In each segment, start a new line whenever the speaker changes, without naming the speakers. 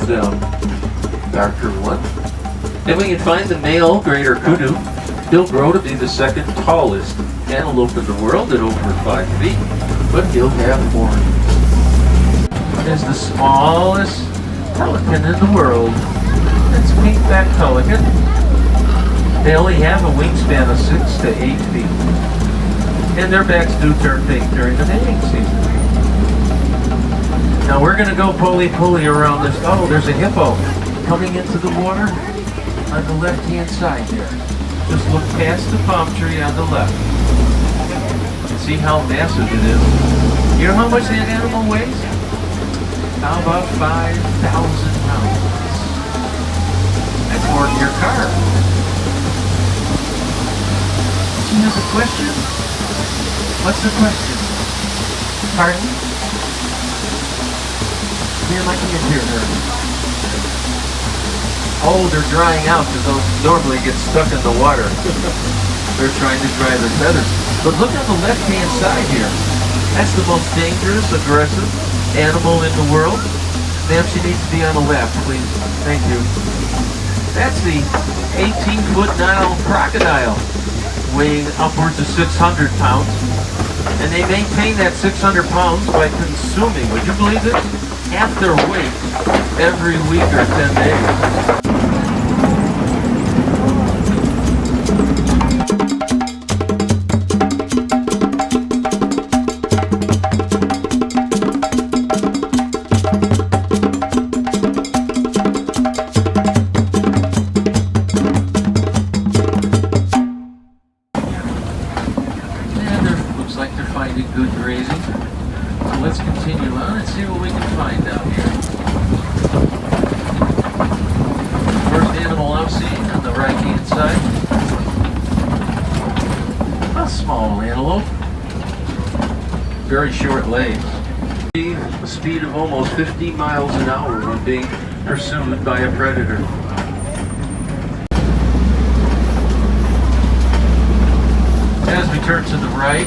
with darker one. And we can find the male greater kudu. He'll grow to be the second tallest antelope in the world at over 5 feet, but he'll have horns. Is the smallest pelican in the world. It's pink-back pelican. They only have a wingspan of 6 to 8 feet. And their backs do turn pink during the mating season. Now we're going to go pulley around this. Oh, there's a hippo coming into the water on the left-hand side there. Just look past the palm tree on the left. And see how massive it is. You know how much that animal weighs? How about 5,000 pounds? That's more than your car. She has a question? What's the question? Pardon? Ma'am, I can't hear her. Oh, they're drying out because those normally get stuck in the water. They're trying to dry their feathers. But look on the left-hand side here. That's the most dangerous, aggressive animal in the world. Ma'am, she needs to be on the left, please. Thank you. That's the 18-foot Nile crocodile, weighing upwards of 600 pounds. And they maintain that 600 pounds by consuming, would you believe this? Half their weight every week or 10 days. Looks like they're finding good grazing. So let's continue on and see what we can find down here. First animal I'm seeing on the right-hand side. A small antelope. Very short legs. A speed of almost 50 miles an hour when being pursued by a predator. As we turn to the right,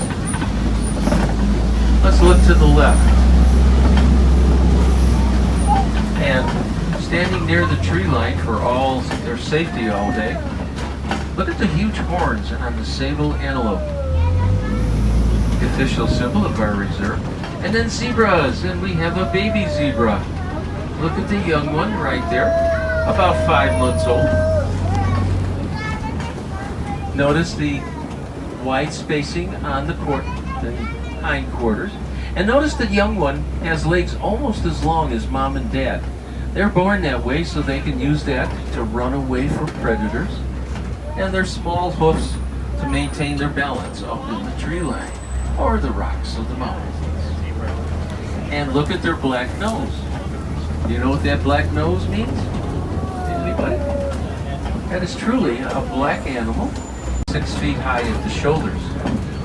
let's look to the left. And standing near the tree line for all their safety all day, look at the huge horns on the sable antelope, the official symbol of our reserve. And then zebras, and we have a baby zebra. Look at the young one right there, about 5 months old. Notice the wide spacing on the hindquarters. And notice the young one has legs almost as long as mom and dad. They're born that way so they can use that to run away from predators. And their small hoofs to maintain their balance up in the tree line or the rocks of the mountains. And look at their black nose. You know what that black nose means? Anybody? That is truly a black animal, 6 feet high at the shoulders,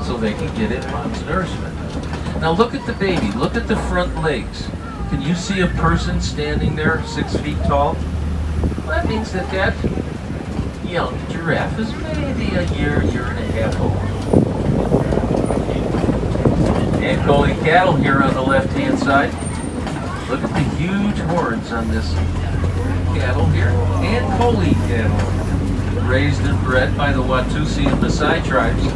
so they can get at mom's nourishment. Now look at the baby, look at the front legs. Can you see a person standing there 6 feet tall? Well, that means that young giraffe is maybe a year and a half old. And collie cattle here on the left-hand side. Look at the huge horns on this cattle here. And collie cattle, raised and bred by the Watusi and Maasai tribes,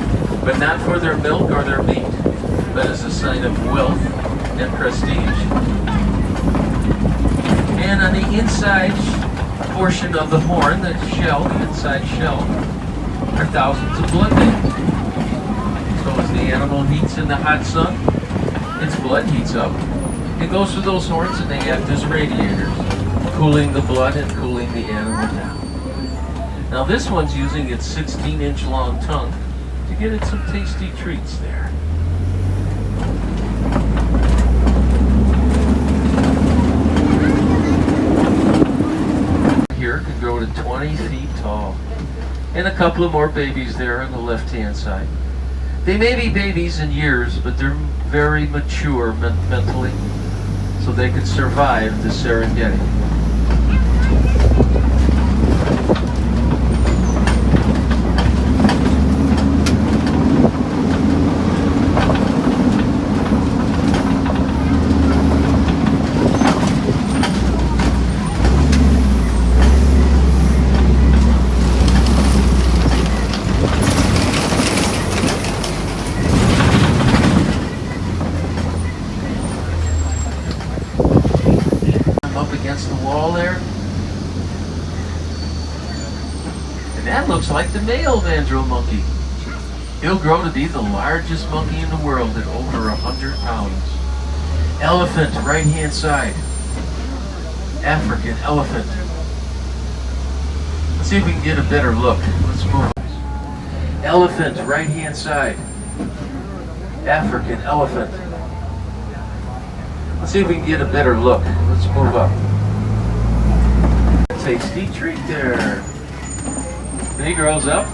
but not for their milk or their meat, but as a sign of wealth and prestige. And on the inside portion of the horn, the shell, the inside shell, are thousands of blood veins. So as the animal heats in the hot sun, its blood heats up. It goes through those horns and they act as radiators, cooling the blood and cooling the animal down. Now this one's using its 16-inch long tongue to get it some tasty treats there. Here can grow to 20 feet tall. And a couple of more babies there on the left-hand side. They may be babies in years, but they're very mature mentally, so they could survive the Serengeti. against the wall there. And that looks like the male mandrill monkey. He'll grow to be the largest monkey in the world at over 100 pounds. Elephant, right hand side. African elephant. Let's see if we can get a better look. Let's move. Elephant, right hand side. African elephant. Let's see if we can get a better look. Let's move up. Tasty treat there. When he grows up,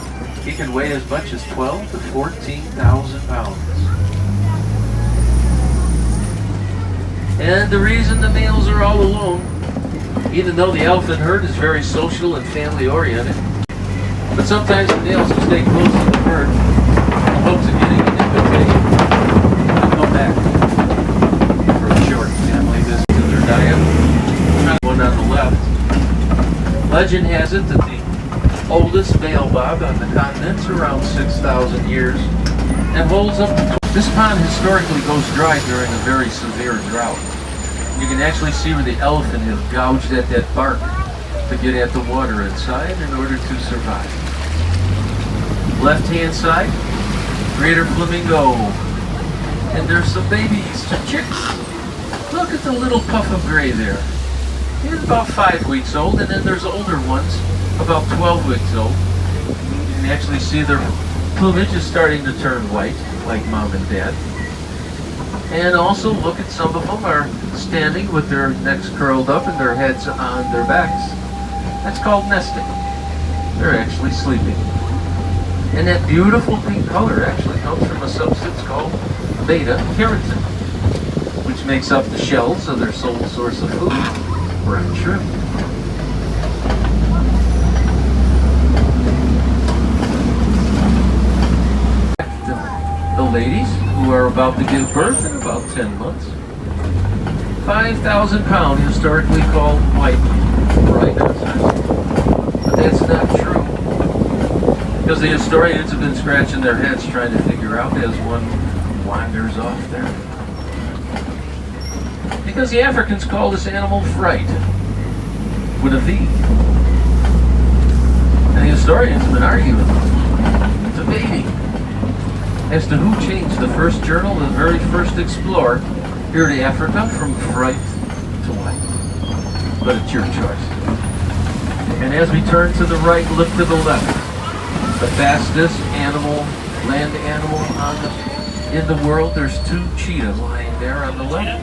he can weigh as much as 12 to 14,000 pounds. And the reason the males are all alone, even though the elephant herd is very social and family oriented, but sometimes the males will stay close to the herd in hopes of getting an invitation to come back for a short family visit to their diet. One on the left. Legend has it that the oldest male bob on the continent's around 6,000 years and holds up to. This pond historically goes dry during a very severe drought. You can actually see where the elephant has gouged at that bark to get at the water inside in order to survive. Left hand side, greater flamingo. And there's some babies, some chicks. Look at the little puff of gray there. He's about 5 weeks old, and then there's older ones, about 12 weeks old. You can actually see their plumage is starting to turn white, like mom and dad. And also look at some of them are standing with their necks curled up and their heads on their backs. That's called nesting. They're actually sleeping. And that beautiful pink color actually comes from a substance called beta-carotene, which makes up the shells of their sole source of food, brown shrimp. The ladies who are about to give birth in about 10 months. 5,000 pound, historically called white rhinoceros. But that's not true. Because the historians have been scratching their heads trying to figure out as one wanders off there. Because the Africans call this animal fright, with a V. And the historians have been arguing, debating, as to who changed the first journal, the very first explorer here to Africa, from fright to white. But it's your choice. And as we turn to the right, look to the left. The fastest animal, land animal in the world, there's 2 cheetahs lying there on the left.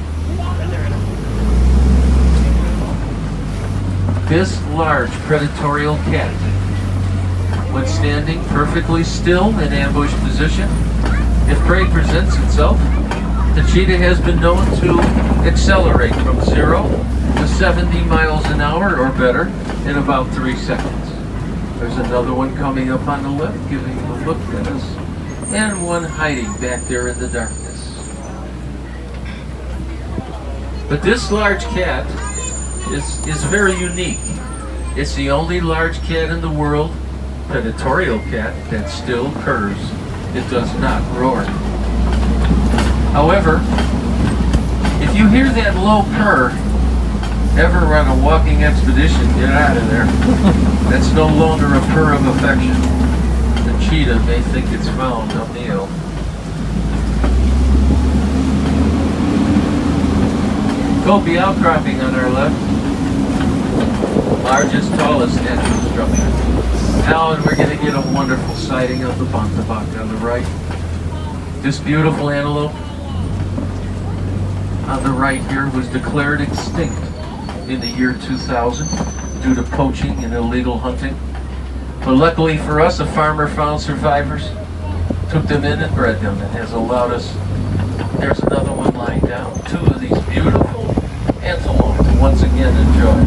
This large predatorial cat, when standing perfectly still in ambush position, if prey presents itself, the cheetah has been known to accelerate from 0 to 70 miles an hour or better in about 3 seconds. There's another one coming up on the left, giving a look at us, and one hiding back there in the darkness. But this large cat is very unique. It's the only large cat in the world, predatorial cat, that still purrs. It does not roar. However, if you hear that low purr, ever on a walking expedition, get out of there. That's no longer a purr of affection. The cheetah may think it's found a meal. Kobe outcropping on our left. Largest, tallest natural structure. Now, and we're going to get a wonderful sighting of the Bontabak on the right. This beautiful antelope on the right here was declared extinct in the year 2000 due to poaching and illegal hunting. But luckily for us, a farmer found survivors, took them in and bred them, and has allowed us. There's another one lying down. 2 of these beautiful antelope to once again enjoy.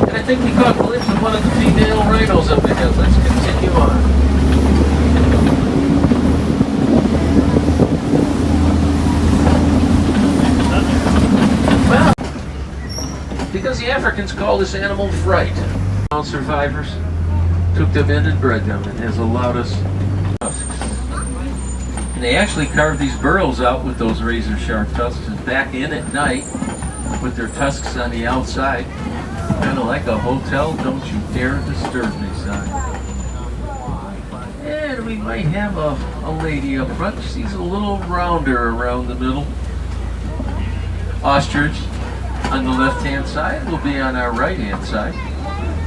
And I think we caught a glimpse of one of the female rhinos up ahead. Let's continue on. Because the Africans call this animal fright. Found survivors, took them in and bred them, and has allowed us. And they actually carved these burrows out with those razor sharp tusks and back in at night with their tusks on the outside. Kind of like a hotel, don't you dare disturb me sign. And we might have a lady up front. She's a little rounder around the middle. Ostrich on the left-hand side will be on our right-hand side.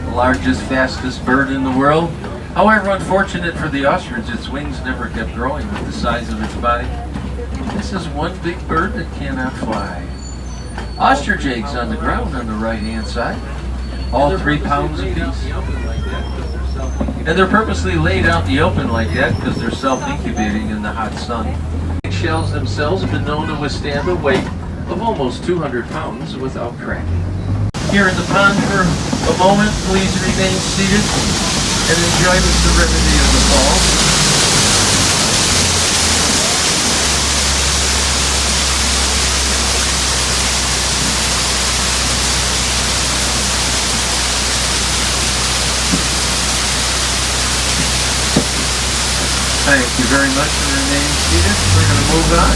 The largest, fastest bird in the world. However, unfortunate for the ostrich, its wings never kept growing with the size of its body. This is one big bird that cannot fly. Ostrich eggs on the ground on the right-hand side. All 3 pounds apiece. And they're purposely laid out in the open like that because they're self-incubating in the hot sun. Shells themselves have been known to withstand a weight of almost 200 pounds without cracking. Here in the pond for a moment, please remain seated and enjoy the serenity of the fall. Thank you very much for remaining seated. We're going to move on.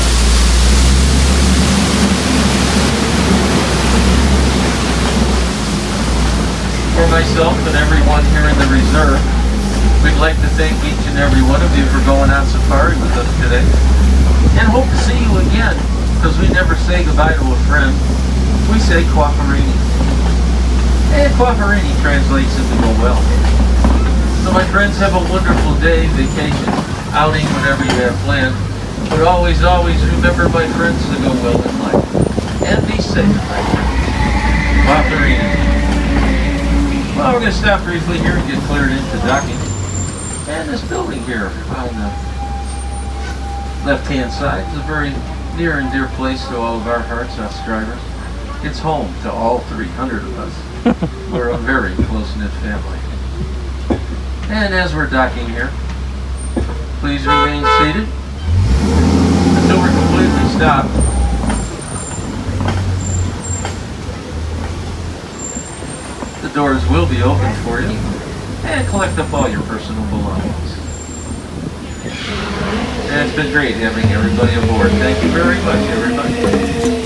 For myself and everyone here in the reserve, we'd like to thank each and every one of you for going on safari with us today. And hope to see you again, because we never say goodbye to a friend. We say Quafarini. And Quafarini translates into go well. So my friends, have a wonderful day, vacation, outing, whatever you have planned. But always, always remember, my friends, to go well in life. And be safe, my friends. Quafarini. Well, we're going to stop briefly here and get cleared into docking. And this building here on the left-hand side is a very near and dear place to all of our hearts, us drivers. It's home to all 300 of us. We're a very close-knit family. And as we're docking here, please remain seated until we're completely stopped. The doors will be open for you, and collect up all your personal belongings. And it's been great having everybody aboard. Thank you very much, everybody.